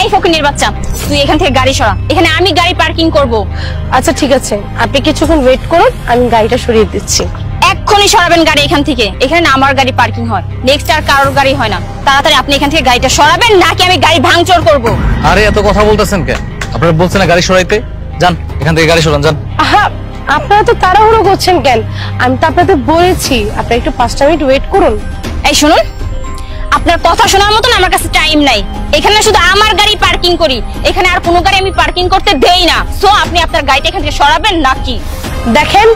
এই ফকিনীর বাচ্চা, তুই এখান থেকে গাড়ি সরা, এখানে আমি গাড়ি পার্কিং করব। আচ্ছা ঠিক আছে, আপনি কিছুক্ষণ ওয়েট করুন, আমি গাড়িটা সরিয়ে দিচ্ছি। এক্ষুনি সরাবেন গাড়ি এখান থেকে, এখানে না আমার গাড়ি পার্কিং হয়, নেক্সট আর কারোর গাড়ি হয় না। তাড়াতাড়ি আপনি এখান থেকে গাড়িটা সরাবেন, নাকি আমি গাড়ি ভাঙচুর করব। আরে এত কথা বলতেছেন কেন? আপনারা বলছেন না গাড়ি সরাইতে, যান এখান থেকে গাড়ি সরান, যান। আহা, আপনারা তো তাড়াহুড়ো করছেন কেন? আমি তো আপনাদের বলেছি আপনারা একটু 5টা মিনিট ওয়েট করুন। এই শুনুন, আপনার কথা শোনার মতন আমার কাছে টাইম নাই। এখানে শুধু আমার গাড়ি পার্কিং করি, এখানে আর কোনো গাড়ি আমি পার্কিং করতে দেই না। সো আপনি আপনার গাড়িটা এখান থেকে সরাবেন নাকি? দেখেন,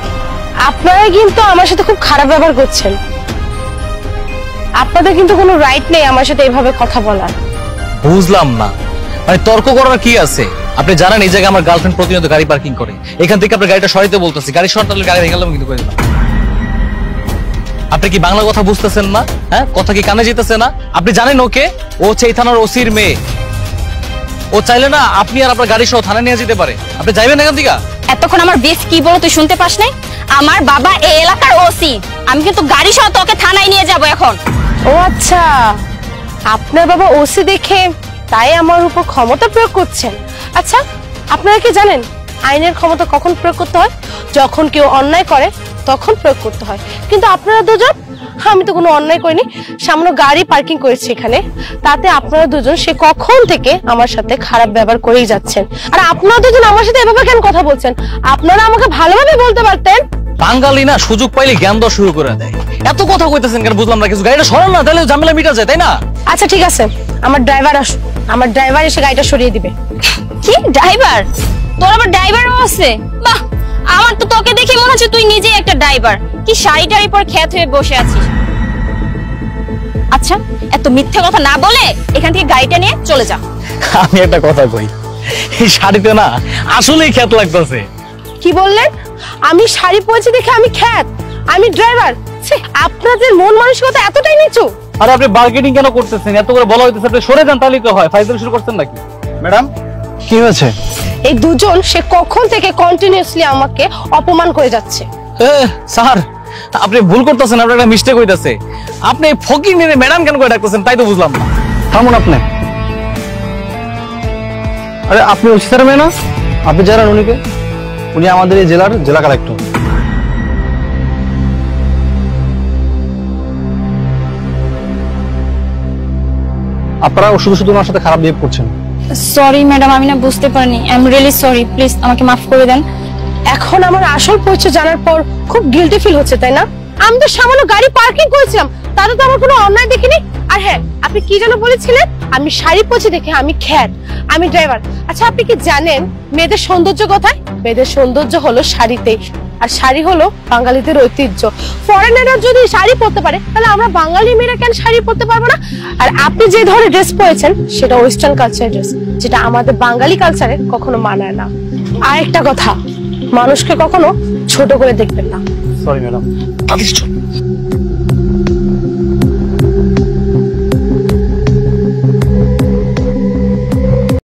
আপনারা কিন্তু আমার সাথে খুব খারাপ ব্যবহার করছেন। আপনাদের কিন্তু কোনো রাইট নেই আমার সাথে এভাবে কথা বলার। বুঝলাম না, মানে তর্ক করার কি আছে? আপনি জানেন এই জায়গায় আমার গার্লফ্রেন্ড প্রতিনিয়ত গাড়ি পার্কিং করে, এখান থেকে আপনার গাড়িটা সরাইতে বলতেছি, গাড়ি সরাতে গাড়ি ভেঙে গেলাম কিন্তু করে দিলাম। আপনি কি বাংলা কথা বুঝতেছেন না? হ্যাঁ, কথা কি কানে যেতেছে না? আপনি জানেন ওকে, ও এই থানার ওসির মেয়ে, ও চাইলে না আপনি আর আপনার গাড়ি সহ থানায় নিয়ে যেতে পারে। আপনি যাইবেন এখান থেকে? এতক্ষণ আমার বেশ কি বলো তুই শুনতে পাস নাই? আমার বাবা এই এলাকার ওসি, আমি কিন্তু গাড়ি সহ তোকে থানায় নিয়ে যাব এখন। ও আচ্ছা, আপনার বাবা ওসি দেখে তাই আমার উপর ক্ষমতা প্রয়োগ করছেন। আচ্ছা, আপনারা কি জানেন আইনের ক্ষমতা কখন প্রয়োগ করতে হয়? যখন কেউ অন্যায় করে তখন প্রয়োগ করতে হয়। কিন্তু আপনারা দুজন, আমি তো কোনো অন্যায় করিনি, সামনে গাড়ি পার্কিং করেছি এখানে, তাতে আপনারা দুজন সে কখন থেকে আমার সাথে খারাপ ব্যবহার করেই যাচ্ছেন। আর আপনারা দুজন আমার সাথে এভাবে কেন কথা বলছেন? আপনারা আমাকে ভালোভাবে বলতে পারতেন। বাঙালি না সুযোগ পাইলে জ্ঞান দেওয়া শুরু করে দেয়। এত কথা কইতেছেন কেন বুঝলাম না কিছু। গাড়িটা সরান না, তাহলে ঝামেলা মিটা যায়, তাই না? আচ্ছা ঠিক আছে, আমার ড্রাইভার আমার ড্রাইভার এসে গাড়িটা সরিয়ে দিবে। কি ড্রাইভার? তোর আবার ড্রাইভারও আছে? বাহ, আমার তো তোকে দেখে মনে হচ্ছে তুই নিজেই একটা ড্রাইভার। কি শাড়িটার উপর খ্যাত হয়ে বসে আছিস। আচ্ছা, এত মিথ্যে কথা না বলে এখান থেকে গাড়িটা নিয়ে চলে যা। আমি একটা কথা কই, এই শাড়িতে না আসলেই খ্যাত লাগতেছে। কি বললেন? আমি শাড়ি পরেছি দেখে আমি খ্যাত? আমি ড্রাইভার? আপনাদের মন মানসিকতা এতটাই নিচু? আর আপনি বার্গেনিং কেন করতেছেন? এত করে বলা হইতেছে আপনি সরে যান, তাহলেই তো হয়। ফাইজলামি শুরু করছেন নাকি? ম্যাডাম কি হয়েছে? এই দুজন সে কখন থেকে কন্টিনিউয়াসলি আমাকে অপমান করে যাচ্ছে। স্যার আপনি ভুল করতেছেন, আপনার একটা মিস্টেক হইতাছে। আপনি ফকির মেরে ম্যাডাম কেন করে ডাকতেছেন তাই তো বুঝলাম না। থামুন আপনি। আরে আপনি ওসি স্যার মেয়ে না? আপনি জানেন উনিকে? উনি আমাদের এই জেলার জেলা কালেক্টর। আপনারা শুধু শুধু ওনার সাথে খারাপ বিহেভ করছেন। সরি ম্যাডাম, আমি না বুঝতে পারিনি। I am really sorry, please আমাকে মাফ করে দেন। এখন আমার আসল পরিচয় জানার পর খুব গিল্টি ফিল হচ্ছে, তাই না? আমি তো সামান্য গাড়ি পার্কিং করেছিলাম, তাতে তো আমার কোনো অন্যায় দেখিনি। আর হ্যাঁ, আপনি কি যেন বলেছিলেন আমি শাড়ি পরেছি দেখে আমি খ্যাত, আমি ড্রাইভার। আচ্ছা, আপনি কি জানেন মেয়েদের সৌন্দর্য কোথায়? মেয়েদের সৌন্দর্য হলো শাড়িতে, আর শাড়ি হলো বাঙালিদের ঐতিহ্য। ফরেনাররা যদি শাড়ি পরতে পারে, তাহলে আমরা বাঙালি মেয়েরা কেন শাড়ি পরতে পারবো না? আর আপনি যে ধরনের ড্রেস পরেছেন সেটা ওয়েস্টার্ন কালচার ড্রেস, যেটা আমাদের বাঙালি কালচারে কখনো মানায় না। আর একটা কথা, মানুষকে কখনো ছোট করে দেখবেন না। Sorry madam.